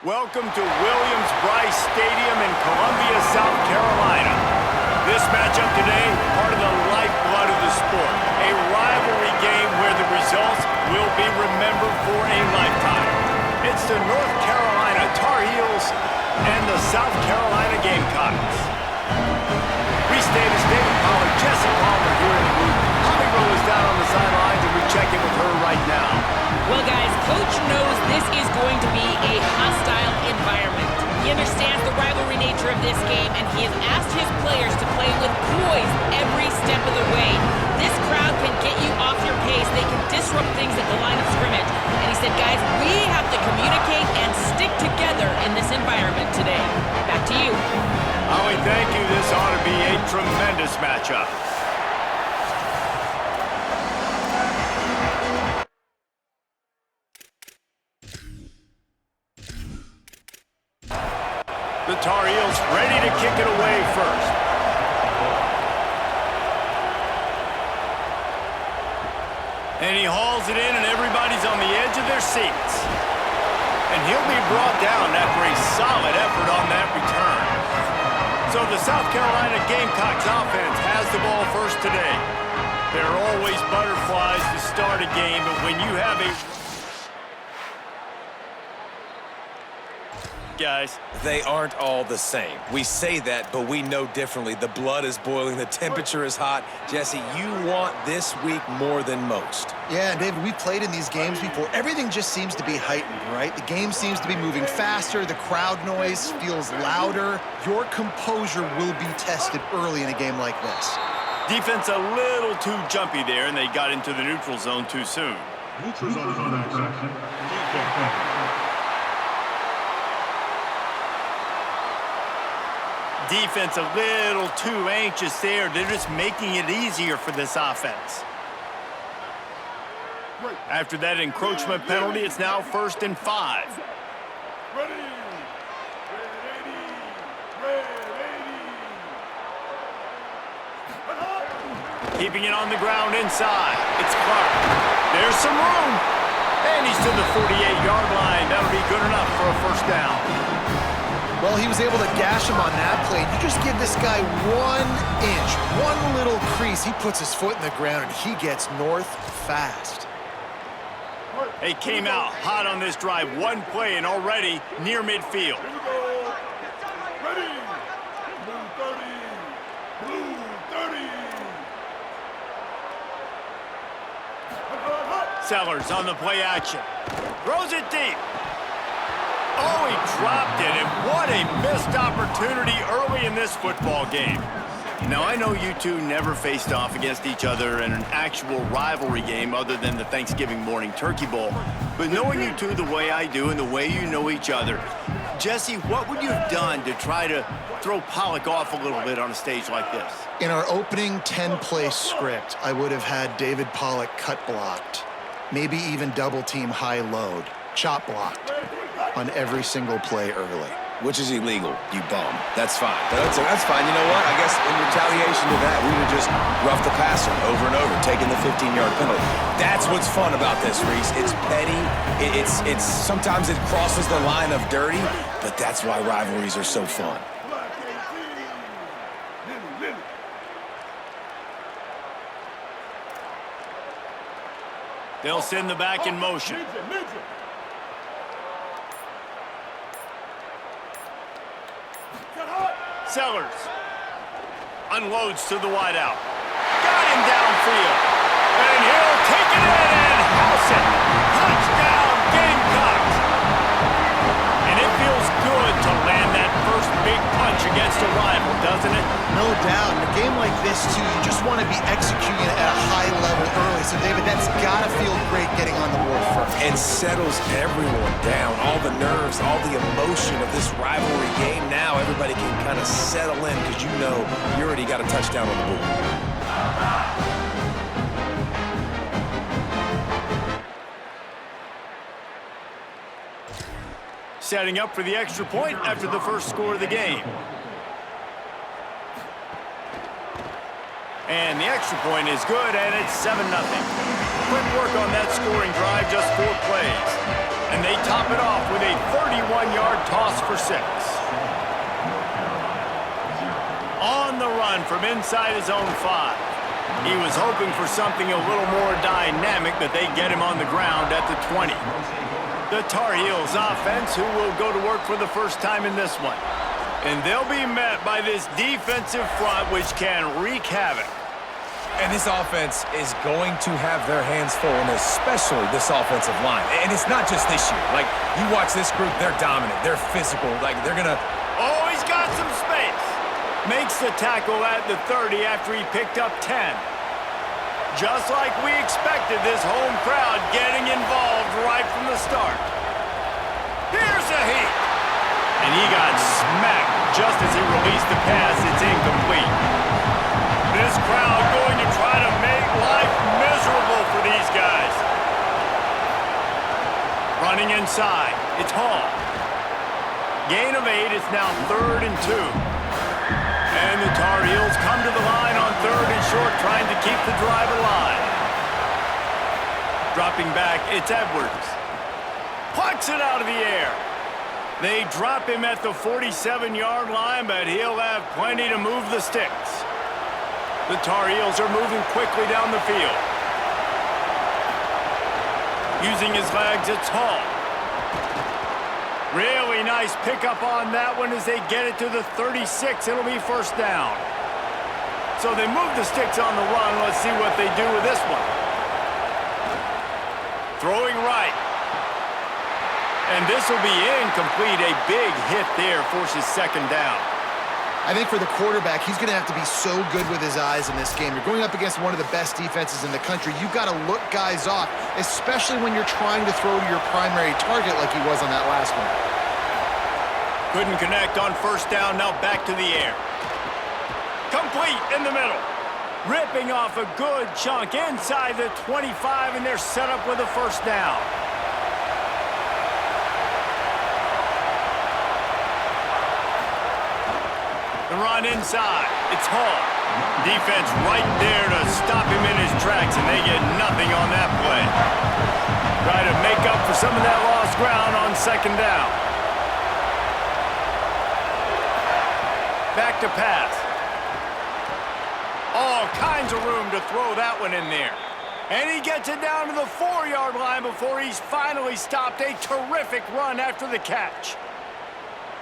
Welcome to Williams-Brice Stadium in Columbia, South Carolina. This matchup today, part of the lifeblood of the sport. A rivalry game where the results will be remembered for a lifetime. It's the North Carolina Tar Heels and the South Carolina Gamecocks. Reese Davis, David Pollard, Jesse Palmer here in the booth. Holly Rowe is down on the sidelines, and we check in with her right now. Well, guys, Coach knows this is going to be a hostile environment. He understands the rivalry nature of this game, and he has asked his players to play with poise every step of the way. This crowd can get you off your pace. They can disrupt things at the line of scrimmage. And he said, guys, we have to communicate and stick together in this environment today. Back to you. Holly, thank you. This ought to be a tremendous matchup. The Tar Heels ready to kick it away first. And he hauls it in, and everybody's on the edge of their seats. And he'll be brought down after a solid effort on that return. So the South Carolina Gamecocks offense has the ball first today. There are always butterflies to start a game, but when you have a... Guys, they aren't all the same. We say that, but we know differently. The blood is boiling. The temperature is hot. Jesse, you want this week more than most. Yeah, and David, we've played in these games before. Everything just seems to be heightened, right? The game seems to be moving faster. The crowd noise feels louder. Your composure will be tested early in a game like this. Defense a little too jumpy there, and they got into the neutral zone too soon. Neutral zone is on that section. Defense a little too anxious there. They're just making it easier for this offense. After that encroachment penalty, it's now 1st and 5. Keeping it on the ground inside. It's Clark. There's some room. And he's to the 48-yard line. That'll be good enough for a first down. Well, he was able to gash him on that play. You just give this guy 1 inch, one little crease. He puts his foot in the ground, and he gets north fast. They came out hot on this drive. One play and already near midfield. Ready. Blue 30. Sellers on the play action. Throws it deep. Oh, he dropped it, and what a missed opportunity early in this football game. Now, I know you two never faced off against each other in an actual rivalry game other than the Thanksgiving morning Turkey Bowl, but knowing you two the way I do and the way you know each other, Jesse, what would you have done to try to throw Pollock off a little bit on a stage like this? In our opening 10-play script, I would have had David Pollock cut blocked, maybe even double-team high load, chop blocked on every single play early. Which is illegal, you bum. That's fine. That's fine. You know what? I guess in retaliation to that, we would have just roughed the passer over and over, taking the 15-yard penalty. That's what's fun about this, Reese. It's petty. It's sometimes it crosses the line of dirty, but that's why rivalries are so fun. They'll send the back in motion. Sellers unloads to the wideout. Got him downfield. And he'll take it in and house it. Touchdown, Gamecocks. And it feels good to land that first big punch against a rival, doesn't it? No doubt. In a game like this, too, you just want to be executing it at a high level early. So, David, that's got to feel great getting on the board first. And settles everyone down. All the nerves, all the emotion of this rivalry game. Now everybody can kind of settle in because you know you already got a touchdown on the board. Setting up for the extra point after the first score of the game. And the extra point is good, and it's 7-0. Quick work on that scoring drive, just 4 plays. And they top it off with a 31-yard toss for 6. On the run from inside his own 5. He was hoping for something a little more dynamic, but they get him on the ground at the 20. The Tar Heels offense, who will go to work for the first time in this one. And they'll be met by this defensive front, which can wreak havoc. And this offense is going to have their hands full, and especially this offensive line. And it's not just this year. Like, you watch this group, they're dominant. They're physical. Like, they're going to... Oh, he's got some space. Makes the tackle at the 30 after he picked up 10. Just like we expected, this home crowd getting involved right from the start. Here's a heat. And he got smacked just as he released the pass. It's incomplete. This crowd going to try to make life miserable for these guys. Running inside. It's Hall. Gain of 8. It's now 3rd and 2. And the Tar Heels come to the line on 3rd and short, trying to keep the drive alive. Dropping back, it's Edwards. Plucks it out of the air. They drop him at the 47-yard line, but he'll have plenty to move the sticks. The Tar Heels are moving quickly down the field. Using his legs, it's Hall. Really nice pickup on that one as they get it to the 36. It'll be first down. So they move the sticks on the run. Let's see what they do with this one. Throwing right. And this will be incomplete. A big hit there forces 2nd down. I think for the quarterback, he's going to have to be so good with his eyes in this game. You're going up against one of the best defenses in the country. You've got to look guys off, especially when you're trying to throw to your primary target like he was on that last one. Couldn't connect on first down. Now back to the air. Complete in the middle. Ripping off a good chunk inside the 25, and they're set up with a first down. The run inside. It's Hall. Defense right there to stop him in his tracks, and they get nothing on that play. Try to make up for some of that lost ground on 2nd down. Back to pass. All kinds of room to throw that one in there. And he gets it down to the 4-yard line before he's finally stopped. A terrific run after the catch.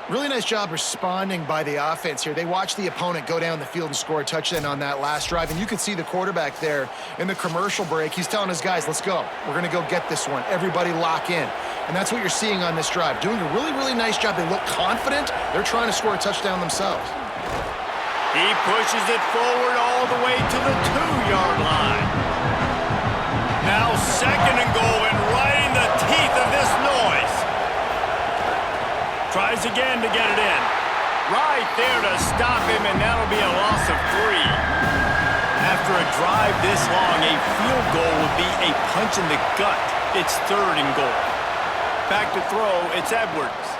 Really nice job responding by the offense here. They watched the opponent go down the field and score a touchdown on that last drive, and you could see the quarterback there in the commercial break. He's telling his guys, let's go. We're going to go get this one. Everybody lock in. And that's what you're seeing on this drive. Doing a really, really nice job. They look confident. They're trying to score a touchdown themselves. He pushes it forward all the way to the 2-yard line. Now 2nd and goal, and right in the teeth of this noise. Tries again to get it in. Right there to stop him, and that'll be a loss of 3. After a drive this long, a field goal would be a punch in the gut. It's 3rd and goal. Back to throw, it's Edwards.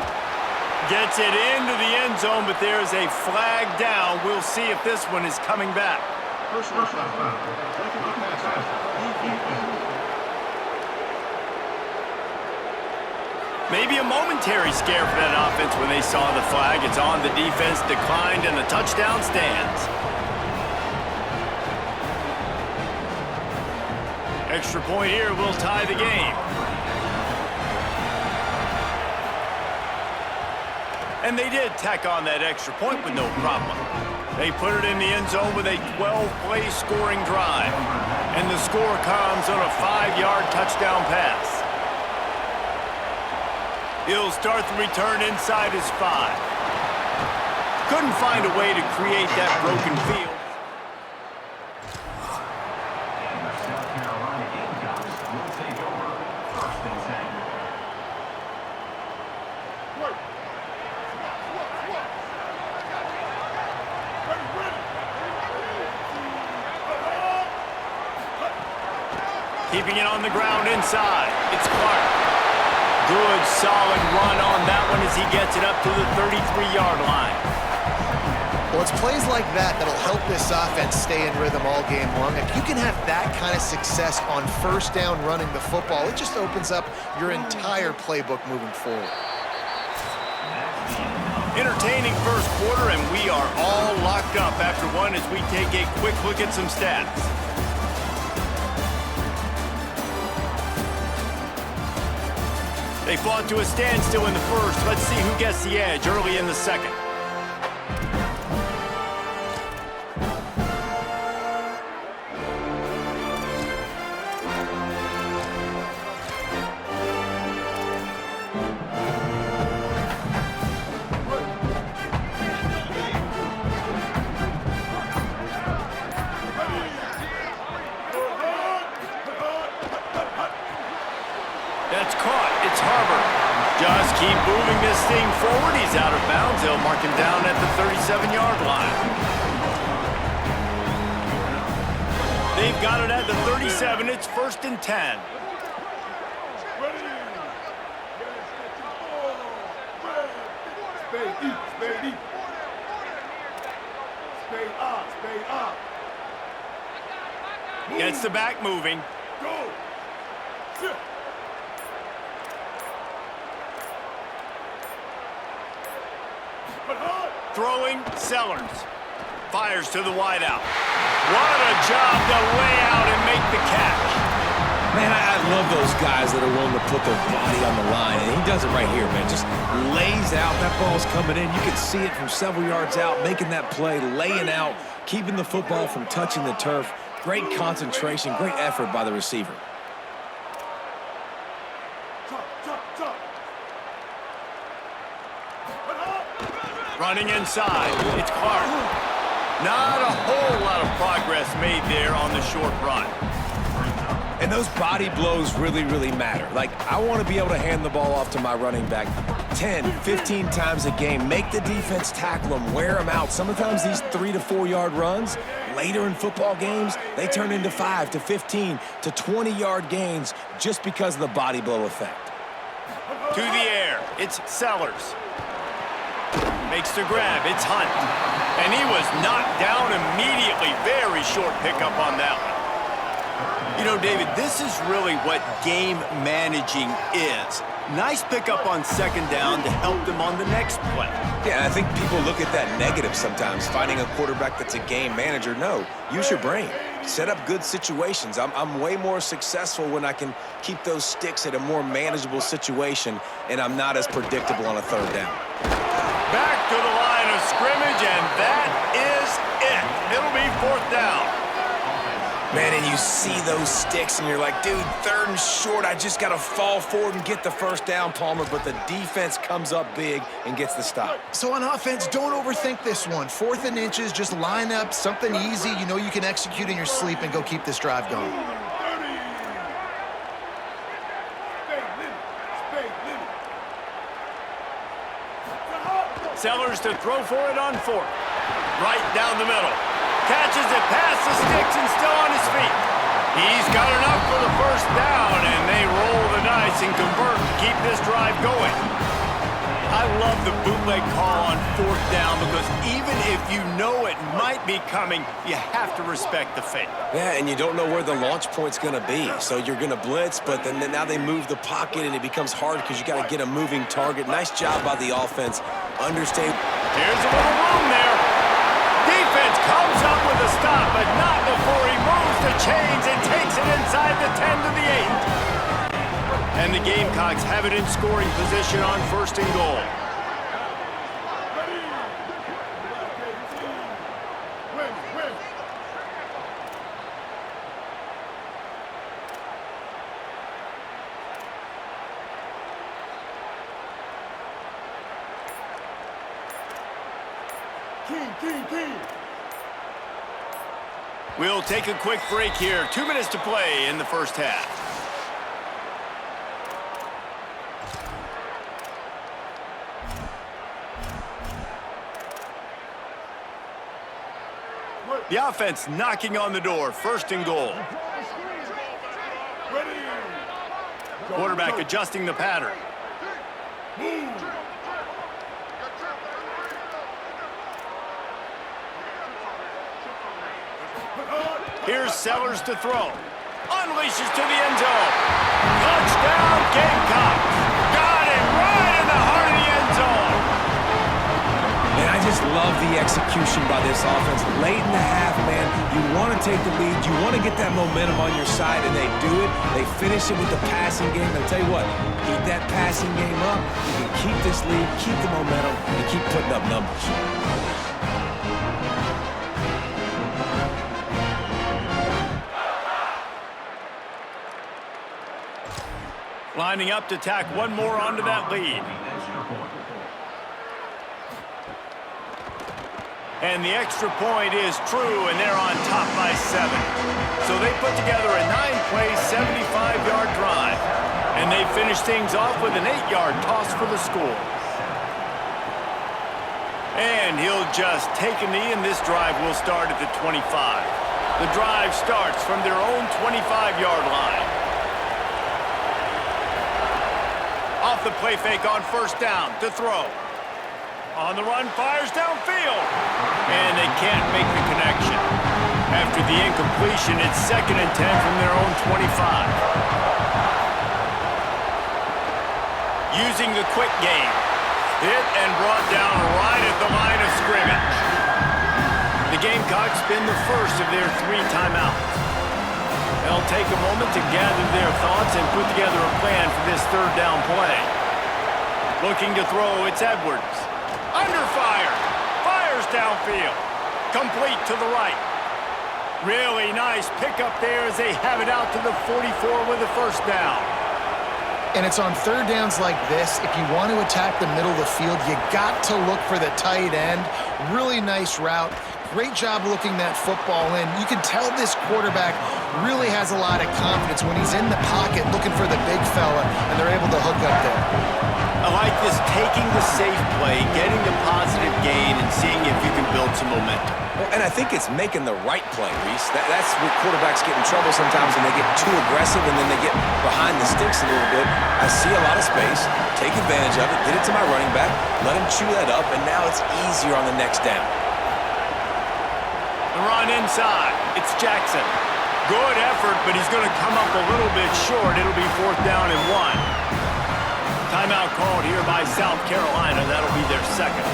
Gets it into the end zone, but there's a flag down. We'll see if this one is coming back. First down. Maybe a momentary scare for that offense when they saw the flag. It's on, the defense declined, and the touchdown stands. Extra point here will tie the game. And they did tack on that extra point with no problem. They put it in the end zone with a 12-play scoring drive. And the score comes on a 5-yard touchdown pass. He'll start the return inside his 5. Couldn't find a way to create that broken field. Keeping it on the ground inside. It's Clark. Good, solid run on that one as he gets it up to the 33-yard line. Well, it's plays like that that'll help this offense stay in rhythm all game long. If you can have that kind of success on first down running the football, it just opens up your entire playbook moving forward. Entertaining first quarter, and we are all locked up after one as we take a quick look at some stats. They fought to a standstill in the first. Let's see who gets the edge early in the second. That's caught. It's Harvard. Just keep moving this thing forward. He's out of bounds. They'll mark him down at the 37-yard line. They've got it at the 37. It's 1st and 10. Gets the back moving. Throwing, Sellers. Fires to the wideout. What a job to lay out and make the catch. Man, I love those guys that are willing to put their body on the line, and he does it right here, man. Just lays out. That ball's coming in. You can see it from several yards out, making that play, laying out, keeping the football from touching the turf. Great concentration, great effort by the receiver. Running inside, it's Clark. Not a whole lot of progress made there on the short run. And those body blows really, really matter. Like, I want to be able to hand the ball off to my running back 10, 15 times a game. Make the defense tackle them, wear them out. Sometimes these 3 to 4 yard runs, later in football games, they turn into 5 to 15 to 20-yard gains just because of the body blow effect. To the air, it's Sellers. Makes the grab, it's Hunt. And he was knocked down immediately. Very short pickup on that one. You know, David, this is really what game managing is. Nice pickup on second down to help them on the next play. Yeah, I think people look at that negative sometimes, finding a quarterback that's a game manager. No, use your brain. Set up good situations. I'm way more successful when I can keep those sticks at a more manageable situation, and I'm not as predictable on a third down. Back to the line of scrimmage, and that is it. It'll be 4th down. Man, and you see those sticks, and you're like, dude, 3rd and short, I just got to fall forward and get the first down, Palmer, but the defense comes up big and gets the stop. So on offense, don't overthink this one. 4th and inches, just line up something easy you know you can execute in your sleep and go keep this drive going. Sellers to throw for it on 4th. Right down the middle. Catches it past the sticks and still on his feet. He's got enough for the first down, and they roll the dice and convert to keep this drive going. I love the bootleg call on 4th down because even if you know it might be coming, you have to respect the fate. Yeah, and you don't know where the launch point's going to be. So you're going to blitz, but then now they move the pocket, and it becomes hard because you got to get a moving target. Nice job by the offense. Understand. Here's a little room there. Defense comes up with a stop, but not before he moves the chains and takes it inside the 10 to the 8. And the Gamecocks have it in scoring position on 1st and goal. We'll take a quick break here. 2 minutes to play in the first half. The offense knocking on the door. 1st and goal. Quarterback adjusting the pattern. Here's Sellers to throw. Unleashes to the end zone. Touchdown, Gamecocks. Got it right in the heart of the end zone. And I just love the execution by this offense. Late in the half, man, you want to take the lead. You want to get that momentum on your side, and they do it. They finish it with the passing game. I'll tell you what, keep that passing game up. You can keep this lead, keep the momentum, and keep putting up numbers. Lining up to tack one more onto that lead. And the extra point is true, and they're on top by 7. So they put together a 9-play, 75-yard drive. And they finish things off with an 8-yard toss for the score. And he'll just take a knee, and this drive will start at the 25. The drive starts from their own 25-yard line. Off the play fake on first down to throw. On the run, fires downfield. And they can't make the connection. After the incompletion, it's 2nd and 10 from their own 25. Using the quick game. Hit and brought down right at the line of scrimmage. The Gamecocks spin the first of their 3 timeouts. They'll take a moment to gather their thoughts and put together a plan for this 3rd down play. Looking to throw, it's Edwards. Under fire. Fires downfield. Complete to the right. Really nice pickup there as they have it out to the 44 with a first down. And it's on 3rd downs like this, if you want to attack the middle of the field, you got to look for the tight end. Really nice route. Great job looking that football in. You can tell this quarterback really has a lot of confidence when he's in the pocket looking for the big fella, and they're able to hook up there. I like this, taking the safe play, getting the positive gain, and seeing if you can build some momentum. Well, and I think it's making the right play, Reese. That's where quarterbacks get in trouble sometimes when they get too aggressive and then they get behind the sticks a little bit. I see a lot of space, take advantage of it, get it to my running back, let him chew that up, and now it's easier on the next down. The run inside. It's Jackson. Good effort, but he's going to come up a little bit short. It'll be 4th down and 1. Timeout called here by South Carolina. That'll be their 2nd.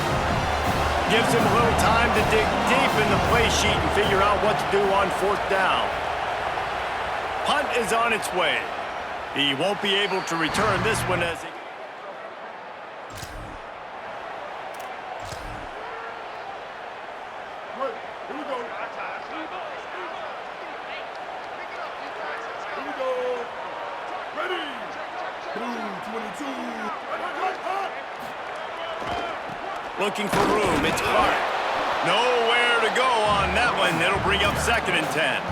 Gives him a little time to dig deep in the play sheet and figure out what to do on 4th down. Punt is on its way. He won't be able to return this one as he... Here we go. Here we go. Ready. Blue 22. Looking for room. It's Clark. Nowhere to go on that one. It'll bring up 2nd and 10.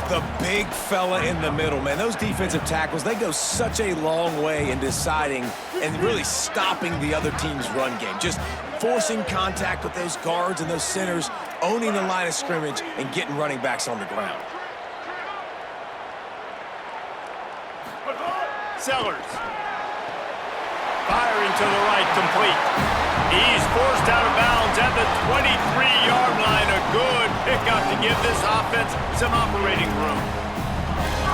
The big fella in the middle, man. Those defensive tackles, they go such a long way in deciding and really stopping the other team's run game. Just forcing contact with those guards and those centers, owning the line of scrimmage, and getting running backs on the ground. Sellers. Firing to the right, complete. He's forced out of bounds at the 23-yard line. A good pickup to give this offense some operating room.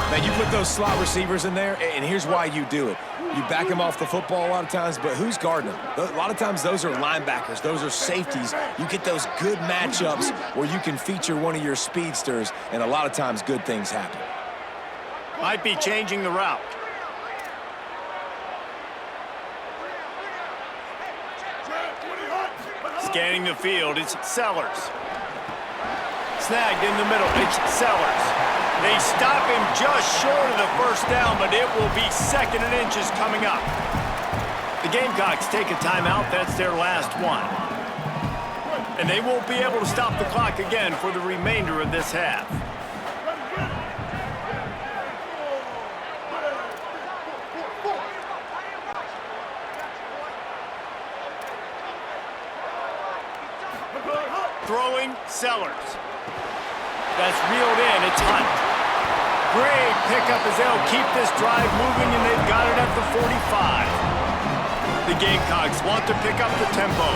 Man, you put those slot receivers in there, and here's why you do it. You back them off the football a lot of times, but who's guarding them? A lot of times those are linebackers. Those are safeties. You get those good matchups where you can feature one of your speedsters, and a lot of times good things happen. Might be changing the route. Scanning the field, it's Sellers. Snagged in the middle, it's Sellers. They stop him just short of the first down, but it will be 2nd and inches coming up. The Gamecocks take a timeout. That's their last one. And they won't be able to stop the clock again for the remainder of this half. Throwing, Sellers. That's reeled in, it's Hunt. Great pickup as they'll keep this drive moving, and they've got it at the 45. The Gamecocks want to pick up the tempo.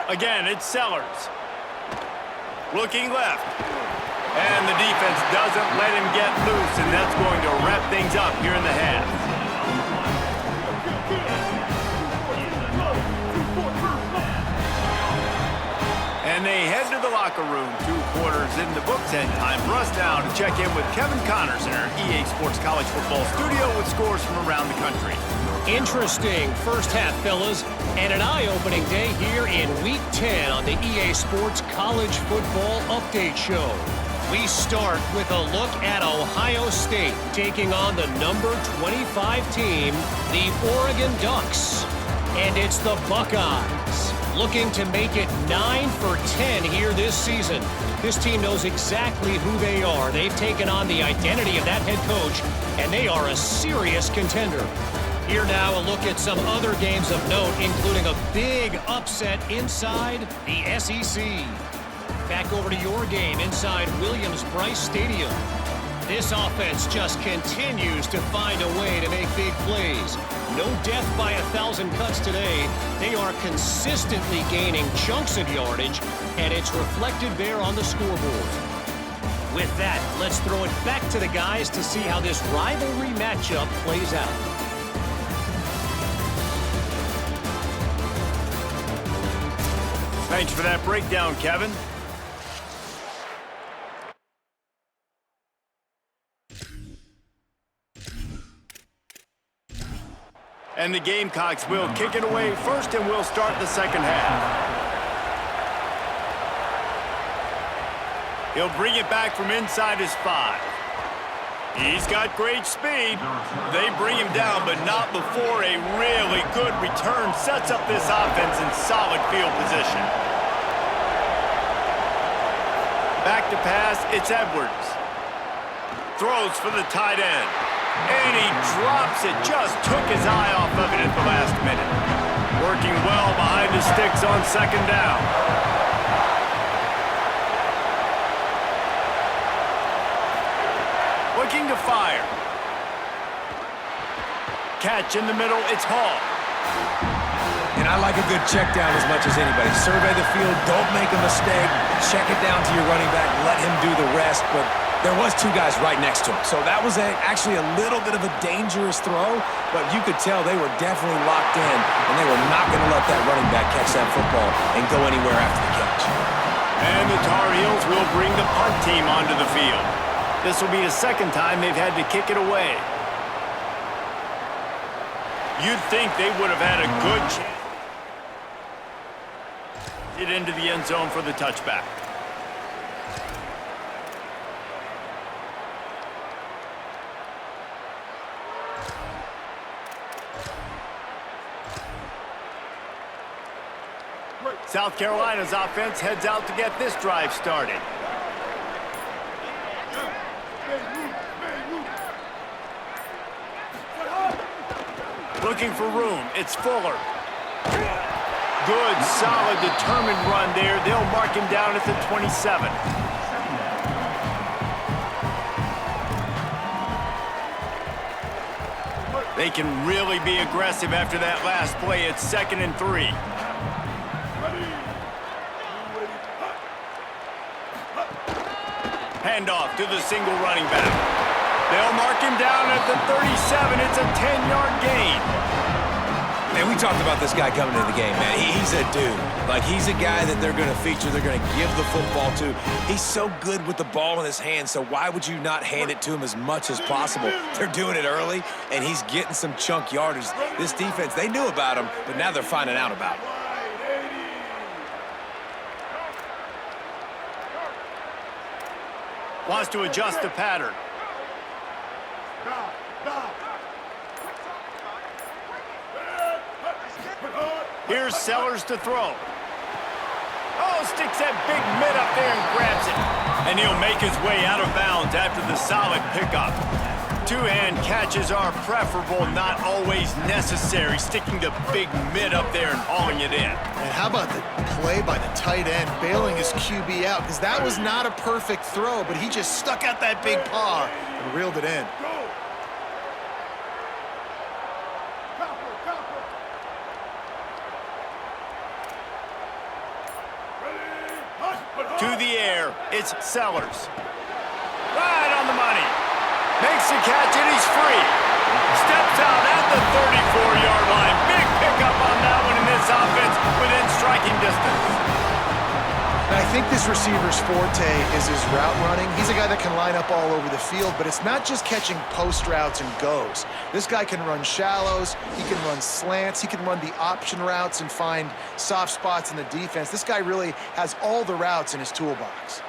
Again, it's Sellers. Looking left. And the defense doesn't let him get loose, and that's going to wrap things up here in the half. And they head to the locker room. 2 quarters in the books, and time for us now to check in with Kevin Connors in our EA Sports College Football studio with scores from around the country. Interesting first half, fellas, and an eye-opening day here in Week 10 on the EA Sports College Football Update Show. We start with a look at Ohio State taking on the number 25 team, the Oregon Ducks. And it's the Buckeyes looking to make it 9 for 10 here this season. This team knows exactly who they are. They've taken on the identity of that head coach, and they are a serious contender. Here now, a look at some other games of note, including a big upset inside the SEC. Back over to your game inside Williams-Brice Stadium. This offense just continues to find a way to make big plays. No death by 1,000 cuts today. They are consistently gaining chunks of yardage, and it's reflected there on the scoreboard. With that, let's throw it back to the guys to see how this rivalry matchup plays out. Thanks for that breakdown, Kevin. And the Gamecocks will kick it away first, and we'll start the second half. He'll bring it back from inside his 5. He's got great speed. They bring him down, but not before a really good return sets up this offense in solid field position. Back to pass, it's Edwards. Throws for the tight end. And he drops it. Just took his eye off of it at the last minute. Working well behind the sticks on second down. Looking to fire. Catch in the middle, it's Hall. And I like a good check down as much as anybody. Survey the field, don't make a mistake. Check it down to your running back, let him do the rest. But there was 2 guys right next to him. So that was actually a little bit of a dangerous throw, but you could tell they were definitely locked in, and they were not going to let that running back catch that football and go anywhere after the catch. And the Tar Heels will bring the punt team onto the field. This will be the second time they've had to kick it away. You'd think they would have had a good chance to get into the end zone for the touchback. South Carolina's offense heads out to get this drive started. Looking for room, it's Fuller. Good, solid, determined run there. They'll mark him down at the 27. They can really be aggressive after that last play. It's 2nd and 3. Handoff to the single running back. They'll mark him down at the 37. It's a 10-yard gain. Man, we talked about this guy coming into the game, man. He's a dude. Like, he's a guy that they're going to feature, they're going to give the football to. He's so good with the ball in his hands, so why would you not hand it to him as much as possible? They're doing it early, and he's getting some chunk yardage. This defense, they knew about him, but now they're finding out about him. Wants to adjust the pattern. Here's Sellers to throw. Oh, sticks that big mid up there and grabs it. And he'll make his way out of bounds after the solid pickup. Two-hand catches are preferable, not always necessary. Sticking the big mid up there and hauling it in. And how about the play by the tight end, bailing his QB out? Because that was not a perfect throw, but he just stuck out that big paw and reeled it in. to the air. It's Sellers. Right on the money. Makes the catch, and he's free. Steps out at the 34-yard line. Big pickup on that one in this offense within striking distance. I think this receiver's forte is his route running. He's a guy that can line up all over the field, but it's not just catching post routes and goes. This guy can run shallows, he can run slants, he can run the option routes and find soft spots in the defense. This guy really has all the routes in his toolbox.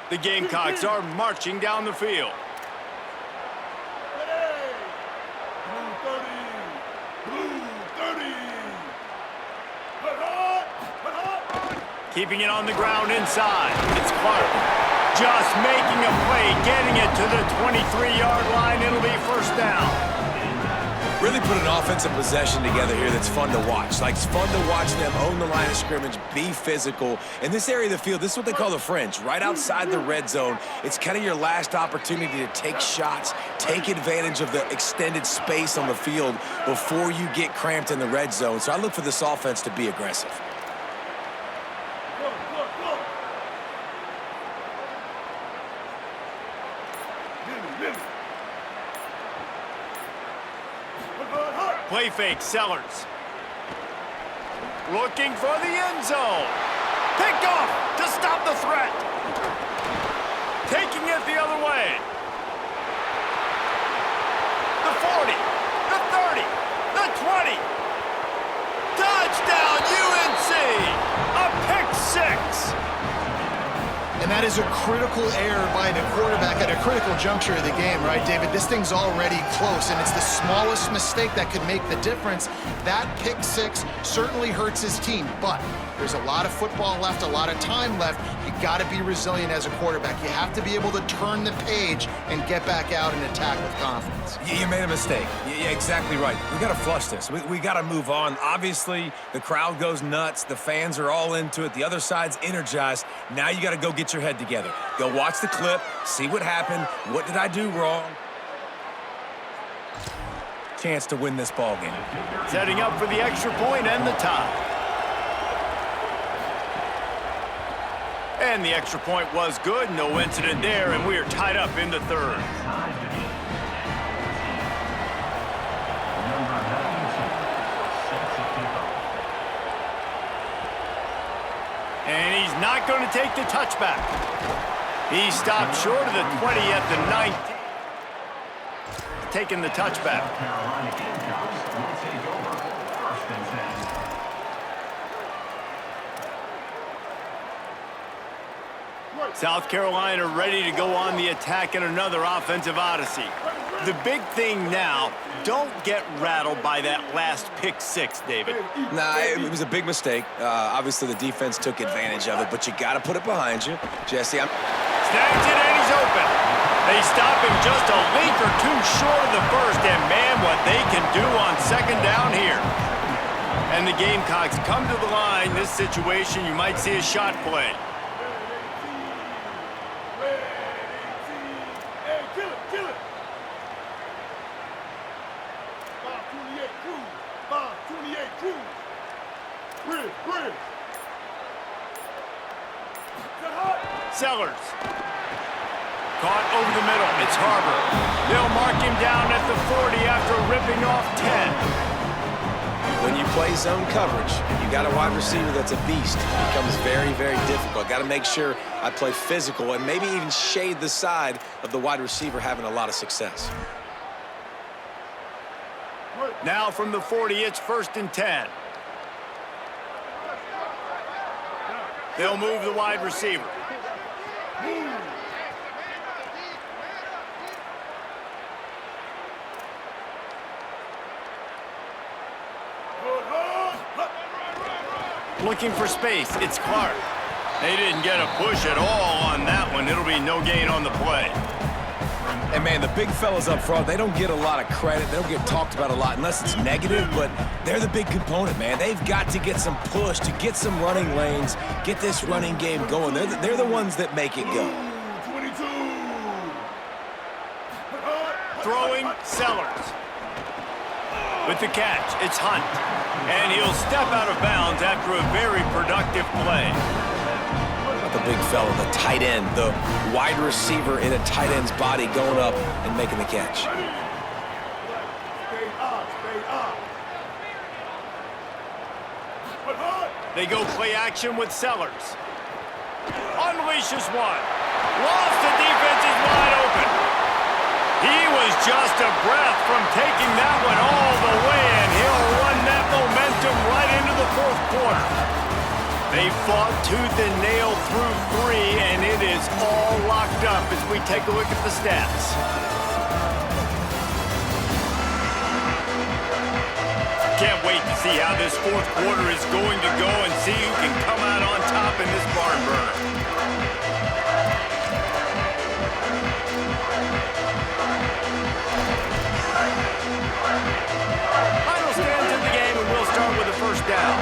The Gamecocks are marching down the field. Keeping it on the ground inside. It's Clark. Just making a play, getting it to the 23-yard line. It'll be first down. Really put an offensive possession together here that's fun to watch. Like, it's fun to watch them own the line of scrimmage, be physical. In this area of the field, this is what they call the fringe, right outside the red zone. It's kind of your last opportunity to take shots, take advantage of the extended space on the field before you get cramped in the red zone. So I look for this offense to be aggressive. Play fake, Sellers. Looking for the end zone. Picked off to stop the threat. Taking it the other way. The 40, the 30, the 20. Touchdown, UNC! A pick six. And that is a critical error by the quarterback at a critical juncture of the game, right, David? This thing's already close, and it's the smallest mistake that could make the difference. That pick six certainly hurts his team, but there's a lot of football left, a lot of time left. You got to be resilient as a quarterback. You have to be able to turn the page and get back out and attack with confidence. You made a mistake. Yeah, exactly right. We got to flush this. We got to move on. Obviously, the crowd goes nuts. The fans are all into it. The other side's energized. Now you got to go get your head together. Go watch the clip, see what happened. What did I do wrong? Chance to win this ball game. Setting up for the extra point and the tie. And the extra point was good. No incident there, and we are tied up in the third. And he's not going to take the touchback. He stopped short of the 20 at the 19. Taking the touchback. South Carolina ready to go on the attack in another offensive odyssey. The big thing now, don't get rattled by that last pick six, David. Nah, it was a big mistake. Obviously, the defense took advantage of it, but you got to put it behind you. Jesse, Snags it, and he's open. They stop him just a link or two short of the first, and man, what they can do on second down here. And the Gamecocks come to the line. This situation, you might see a shot play. Sellers. Caught over the middle. It's Harbor. They'll mark him down at the 40 after ripping off 10. When you play zone coverage, you got a wide receiver that's a beast. It becomes very, very difficult. Got to make sure I play physical and maybe even shade the side of the wide receiver having a lot of success. Now from the 40, it's 1st and 10. They'll move the wide receiver. Looking for space, it's Clark. They didn't get a push at all on that one. It'll be no gain on the play. And, man, the big fellas up front, they don't get a lot of credit. They don't get talked about a lot unless it's negative, but they're the big component, man. They've got to get some push, to get some running lanes, get this running game going. They're the ones that make it go. 22. Throwing, Sellers. With the catch, it's Hunt. And he'll step out of bounds after a very productive play. The big fella, the tight end, the wide receiver in a tight end's body going up and making the catch. Stay up, stay up. But hard. They go play action with Sellers. Unleashes one. Lost the defense is wide open. He was just a breath from taking that one all the way, and he'll run that momentum right into the fourth quarter. They fought tooth and nail through 3, and it is all locked up as we take a look at the stats. Can't wait to see how this fourth quarter is going to go and see who can come out on top in this barn burner. Final stands in the game, and we'll start with a first down.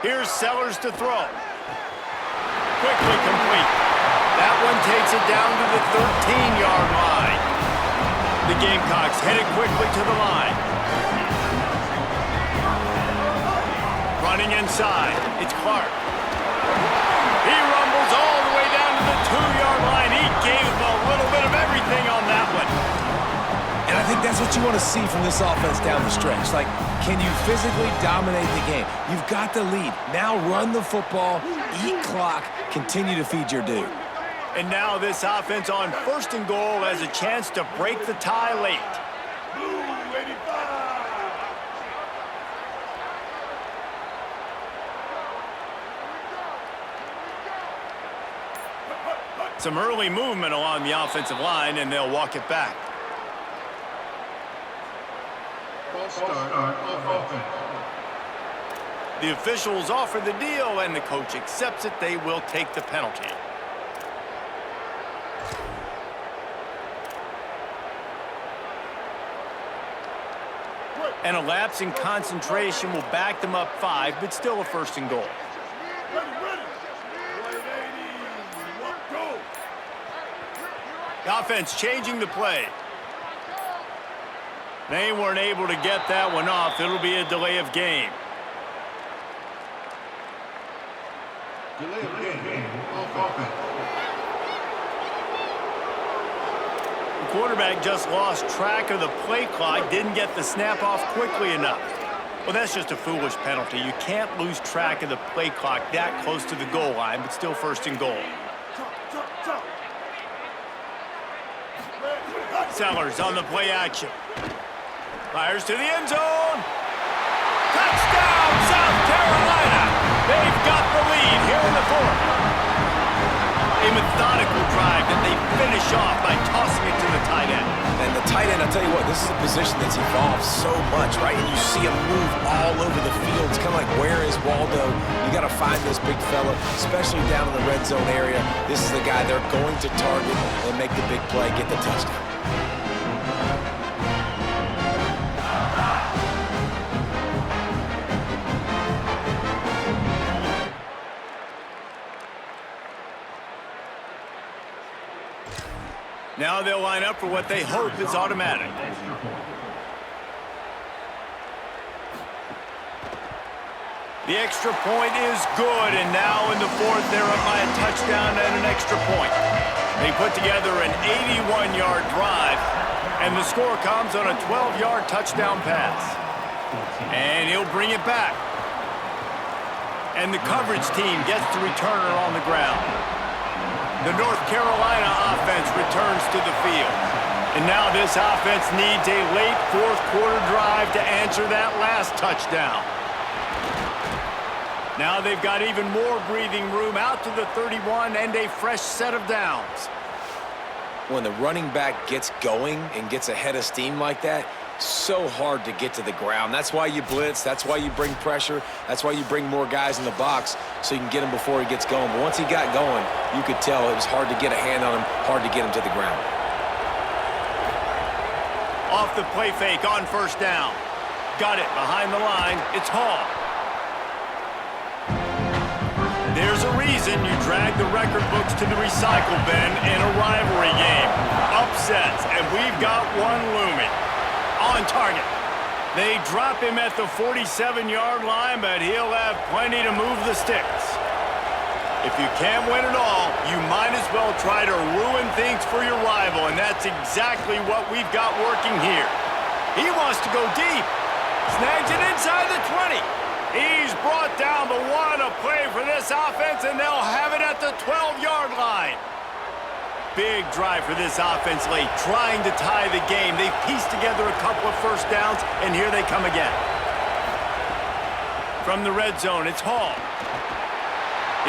Here's Sellers to throw. Quickly complete. That one takes it down to the 13-yard line. The Gamecocks headed quickly to the line. Running inside. It's Clark. He rumbles all the way down to the 2-yard line. He gave a little bit of everything on that one. And I think that's what you want to see from this offense down the stretch. Like, can you physically dominate the game? You've got the lead. Now run the football, eat clock, continue to feed your dude. And now this offense on first and goal has a chance to break the tie late. Blue 85. Some early movement along the offensive line, and they'll walk it back. The officials offer the deal, and the coach accepts it. They will take the penalty. And a lapse in concentration will back them up 5, but still a first and goal. Ready, ready. 180. Go. The offense changing the play. They weren't able to get that one off. It'll be a delay of game. Delay of game. Off offense. The quarterback just lost track of the play clock, didn't get the snap off quickly enough. Well, that's just a foolish penalty. You can't lose track of the play clock that close to the goal line, but still first and goal. Sellers on the play action. Fires to the end zone. Touchdown, South Carolina. They've got the lead here in the fourth. A methodical drive that they finish off by tossing it to the tight end. And the tight end, I'll tell you what, this is a position that's evolved so much, right? And you see him move all over the field. It's kind of like, where is Waldo? You got to find this big fella, especially down in the red zone area. This is the guy they're going to target and make the big play, get the touchdown. Now they'll line up for what they hope is automatic. The extra point is good, and now in the fourth, they're up by a touchdown and an extra point. They put together an 81-yard drive, and the score comes on a 12-yard touchdown pass. And he'll bring it back. And the coverage team gets the returner on the ground. The North Carolina offense returns to the field. And now this offense needs a late fourth quarter drive to answer that last touchdown. Now they've got even more breathing room out to the 31 and a fresh set of downs. When the running back gets going and gets ahead of steam like that, so hard to get to the ground. That's why you blitz. That's why you bring pressure. That's why you bring more guys in the box so you can get him before he gets going. But once he got going, you could tell it was hard to get a hand on him, hard to get him to the ground. Off the play fake on first down. got it behind the line. It's Hall. There's a reason you drag the record books to the recycle bin in a rivalry game. Upsets, and we've got one looming. On target. They drop him at the 47-yard line, but he'll have plenty to move the sticks. If you can't win it all, you might as well try to ruin things for your rival, and that's exactly what we've got working here. He wants to go deep. Snags it inside the 20. He's brought down, but what a play for this offense, and they'll have it at the 12-yard line. Big drive for this offense late, trying to tie the game. They've pieced together a couple of first downs, and here they come again. From the red zone, it's Hall.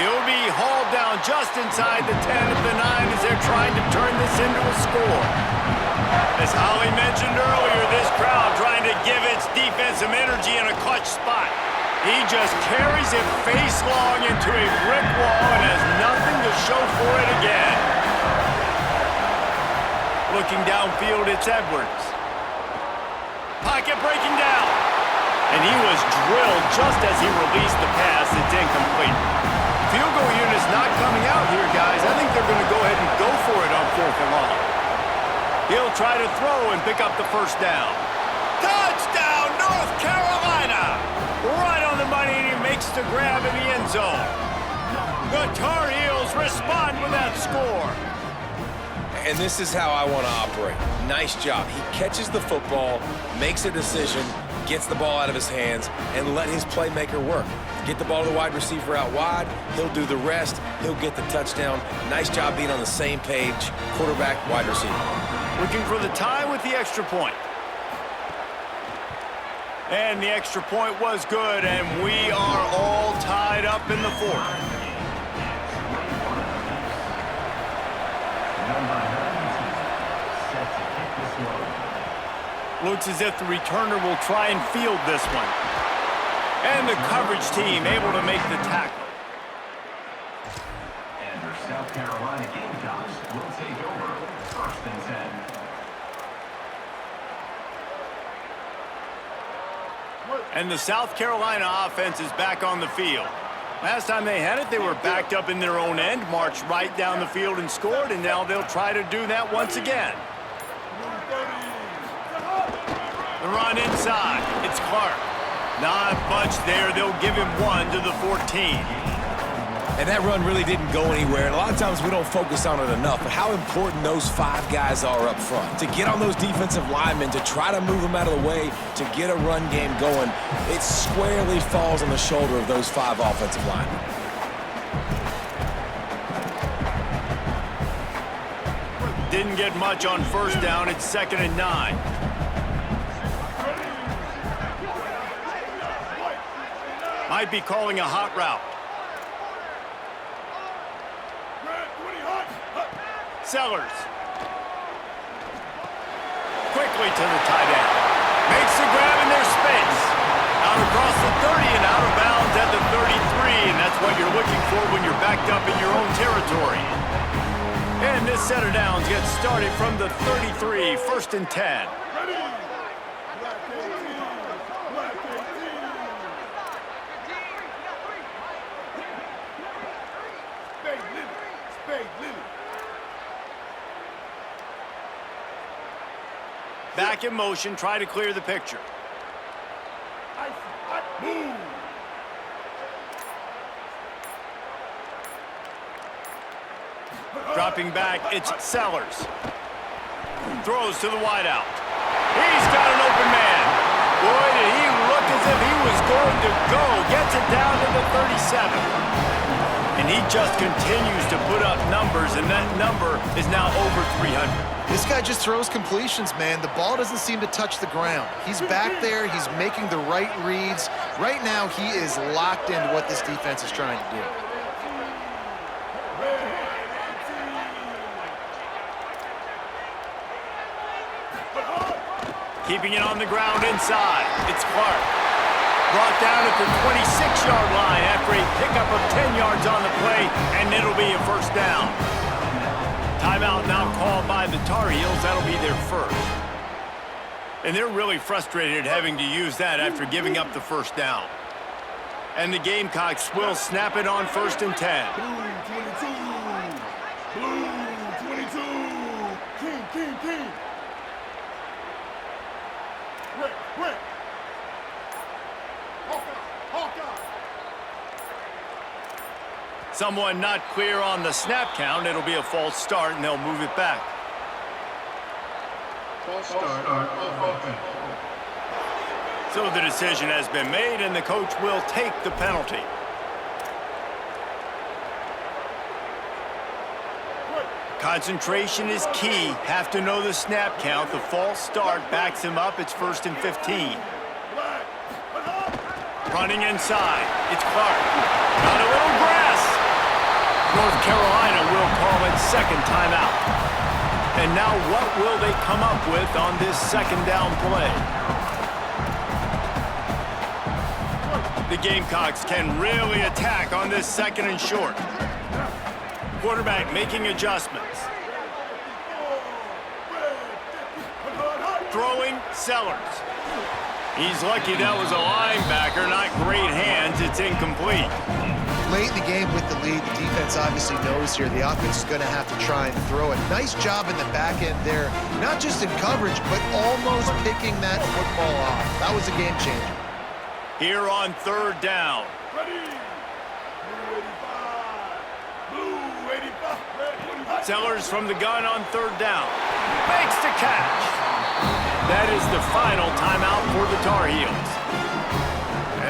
He'll be hauled down just inside the 10 of the 9 as they're trying to turn this into a score. As Holly mentioned earlier, this crowd trying to give its defense some energy in a clutch spot. He just carries it face long into a brick wall and has nothing to show for it again. Looking downfield, it's Edwards. Pocket breaking down. And he was drilled just as he released the pass. It's incomplete. Field goal unit's not coming out here, guys. I think they're going to go ahead and go for it on 4th and long. He'll try to throw and pick up the first down. Touchdown, North Carolina! Right on the money, and he makes the grab in the end zone. The Tar Heels respond with that score. And this is how I want to operate. Nice job. He catches the football, makes a decision, gets the ball out of his hands, and let his playmaker work. Get the ball to the wide receiver out wide. He'll do the rest. He'll get the touchdown. Nice job being on the same page. Quarterback, wide receiver. Looking for the tie with the extra point. And the extra point was good, and we are all tied up in the 4th. Looks as if the returner will try and field this one. And the coverage team able to make the tackle. And your South Carolina Gamecocks will take over 1st and 10. And the South Carolina offense is back on the field. Last time they had it, they were backed up in their own end, marched right down the field and scored, and now they'll try to do that once again. The run inside. It's Clark. Not much there. They'll give him 1 to the 14. And that run really didn't go anywhere. And a lot of times we don't focus on it enough, but how important those 5 guys are up front. To get on those defensive linemen, to try to move them out of the way, to get a run game going, it squarely falls on the shoulder of those 5 offensive linemen. Didn't get much on first down. It's 2nd and 9. Might be calling a hot route. Sellers. Quickly to the tight end. Makes the grab in their space. Out across the 30 and out of bounds at the 33, and that's what you're looking for when you're backed up in your own territory. And this set of downs gets started from the 33, 1st and 10. Back in motion, try to clear the picture. Move. Dropping back, it's Sellers. Throws to the wideout. He's got an open man. Boy, did he look as if he was going to go. Gets it down to the 37. And he just continues to put up numbers, and that number is now over 300. This guy just throws completions, man. The ball doesn't seem to touch the ground. He's back there. He's making the right reads. Right now, he is locked into what this defense is trying to do. Keeping it on the ground inside. It's Clark. Brought down at the 26-yard line after a pickup of 10 yards on the play, and it'll be a first down. Timeout now called by the Tar Heels. That'll be their first. And they're really frustrated having to use that after giving up the first down. And the Gamecocks will snap it on 1st and 10. Blue 22. King. Red. Hawkeye. Someone not clear on the snap count. It'll be a false start, and they'll move it back. False start off offense. So the decision has been made, and the coach will take the penalty. Concentration is key. Have to know the snap count. The false start backs him up. It's 1st and 15. Running inside. It's Clark. Got a little grass. North Carolina will call it second timeout. And now what will they come up with on this second down play? The Gamecocks can really attack on this 2nd and short. Quarterback making adjustments. Throwing, Sellers. He's lucky that was a linebacker, not great hands. It's incomplete. Late in the game with the lead, the defense obviously knows here the offense is going to have to try and throw it. Nice job in the back end there, not just in coverage, but almost picking that football off. That was a game changer. Here on 3rd down. Ready. Blue 85. Sellers from the gun on 3rd down. Makes the catch. That is the final timeout for the Tar Heels.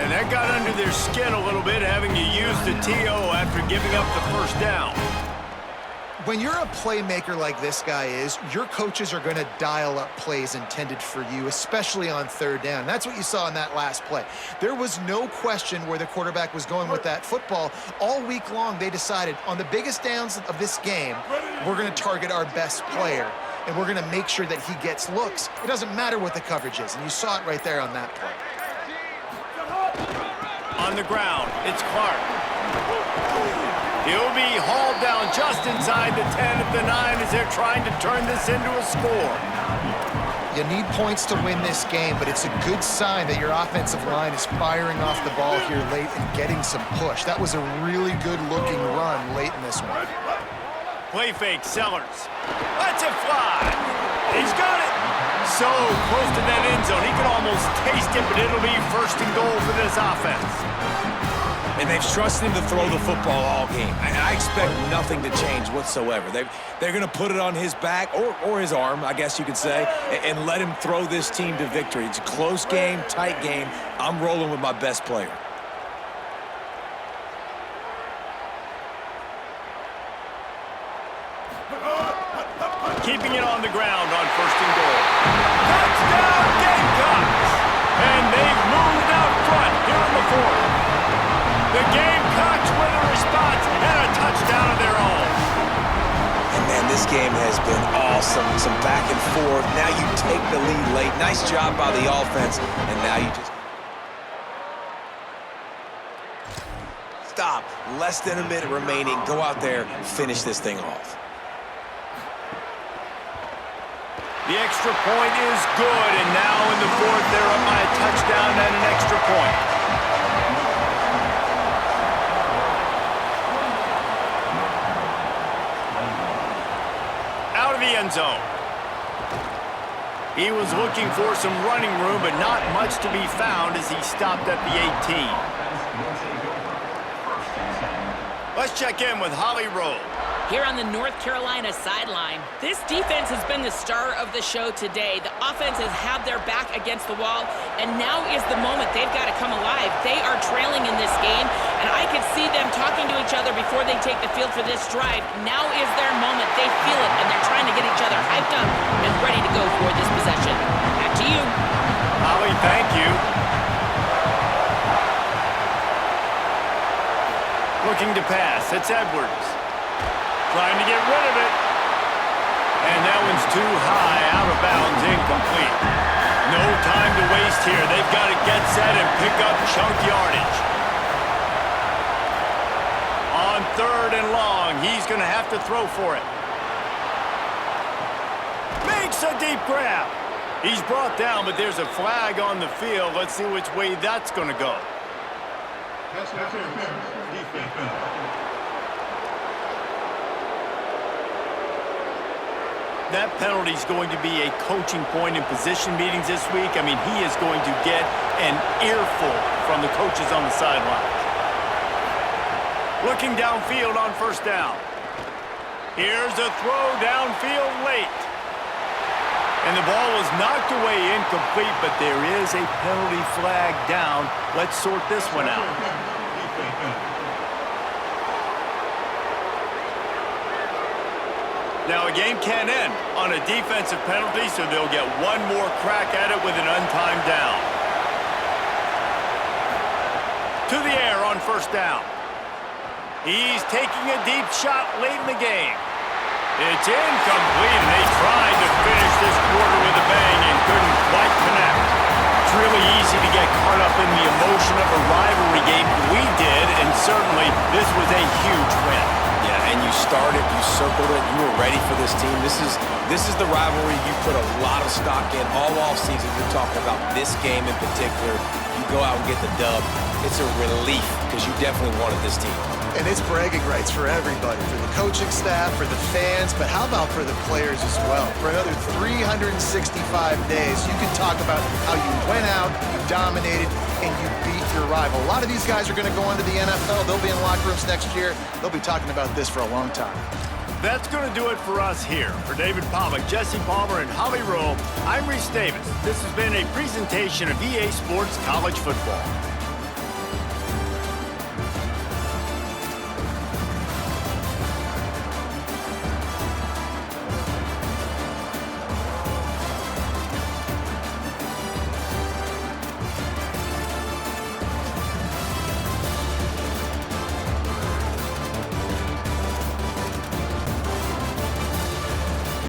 And that got under their skin a little bit, having to use the TO after giving up the first down. When you're a playmaker like this guy is, your coaches are going to dial up plays intended for you, especially on 3rd down. That's what you saw in that last play. There was no question where the quarterback was going with that football. All week long, they decided on the biggest downs of this game, we're going to target our best player, and we're going to make sure that he gets looks. It doesn't matter what the coverage is, and you saw it right there on that play. On the ground, it's Clark. He'll be hauled down just inside the 10 at the 9 as they're trying to turn this into a score. You need points to win this game, but it's a good sign that your offensive line is firing off the ball here late and getting some push. That was a really good-looking run late in this one. Play fake, Sellers. Lets it fly. He's got it. So close to that end zone. He can almost taste it, but it'll be 1st and goal for this offense. And they've trusted him to throw the football all game. I expect nothing to change whatsoever. They're going to put it on his back, or his arm, I guess you could say, and let him throw this team to victory. It's a close game, tight game. I'm rolling with my best player. Keeping it on the ground on 1st and goal. Touchdown, Gamecocks! And they've moved out front here in the 4th. The Gamecocks with a response and a touchdown of their own. And man, this game has been awesome. Some back and forth. Now you take the lead late. Nice job by the offense. And now you just... Stop. Less than a minute remaining. Go out there, finish this thing off. The extra point is good, and now in the 4th, they're up by a touchdown and an extra point. Out of the end zone. He was looking for some running room, but not much to be found as he stopped at the 18. Let's check in with Holly Rowe. Here on the North Carolina sideline, this defense has been the star of the show today. The offense has had their back against the wall, and now is the moment they've got to come alive. They are trailing in this game, and I could see them talking to each other before they take the field for this drive. Now is their moment. They feel it, and they're trying to get each other hyped up and ready to go for this possession. Back to you. Holly, thank you. Looking to pass. It's Edwards. Trying to get rid of it. And that one's too high, out of bounds, incomplete. No time to waste here. They've got to get set and pick up chunk yardage. On 3rd and long, he's going to have to throw for it. Makes a deep grab. He's brought down, but there's a flag on the field. Let's see which way that's going to go. That's interference. Defense. That penalty is going to be a coaching point in position meetings this week. I mean, he is going to get an earful from the coaches on the sidelines. Looking downfield on first down. Here's a throw downfield late. And the ball was knocked away incomplete, but there is a penalty flag down. Let's sort this one out. Now, a game can end on a defensive penalty, so they'll get one more crack at it with an untimed down. To the air on first down. He's taking a deep shot late in the game. It's incomplete, and they tried to finish this quarter with a bang and couldn't quite connect. It's really easy to get caught up in the emotion of a rivalry game. We did, and certainly this was a huge win. Yeah, and you started, you circled it, you were ready for this team. This is the rivalry you put a lot of stock in all offseason. You're talking about this game in particular. You go out and get the dub. It's a relief because you definitely wanted this team. And it's bragging rights for everybody, for the coaching staff, for the fans, but how about for the players as well? For another 365 days, you can talk about how you went out, you dominated, and you beat your rival. A lot of these guys are going to go on to the NFL. They'll be in locker rooms next year. They'll be talking about this for a long time. That's going to do it for us here. For David Pollack, Jesse Palmer, and Holly Rowe, I'm Reese Davis. This has been a presentation of EA Sports College Football.